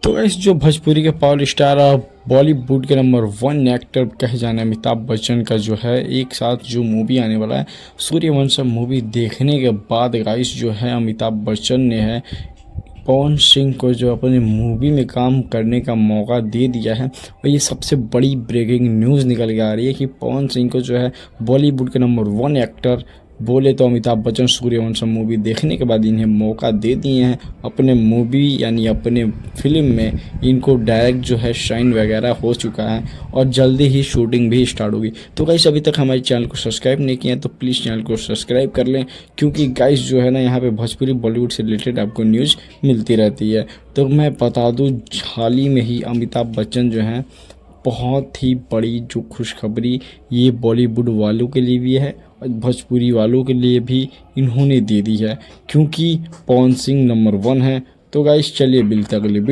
तो गाइस जो भोजपुरी के पावर स्टार और बॉलीवुड के नंबर 1 एक्टर कहे जाने अमिताभ बच्चन का जो है एक साथ जो मूवी आने वाला है सूर्यवंशम मूवी देखने के बाद गाइस जो है अमिताभ बच्चन ने है पवन सिंह को जो अपनी मूवी में काम करने का मौका दे दिया है। और ये सबसे बड़ी ब्रेकिंग न्यूज़ निकल के आ रही है कि पवन सिंह को जो है बॉलीवुड के नंबर 1 एक्टर बोले तो अमिताभ बच्चन सूर्यवंशम मूवी देखने के बाद इन्हें मौका दे दिए हैं अपने मूवी यानी अपने फिल्म में। इनको डायरेक्ट जो है साइन वगैरह हो चुका है और जल्दी ही शूटिंग भी स्टार्ट होगी। तो गाइस अभी तक हमारे चैनल को सब्सक्राइब नहीं किया तो प्लीज़ चैनल को सब्सक्राइब कर लें, क्योंकि गाइस जो है ना यहाँ पे भोजपुरी बॉलीवुड से रिलेटेड आपको न्यूज़ मिलती रहती है। तो मैं बता दूँ हाल ही में ही अमिताभ बच्चन जो हैं बहुत ही बड़ी जो खुशखबरी ये बॉलीवुड वालों के लिए भी है और भोजपुरी वालों के लिए भी इन्होंने दे दी है, क्योंकि पवन सिंह नंबर 1 है। तो गाइस चलिए मिलते हैं अगले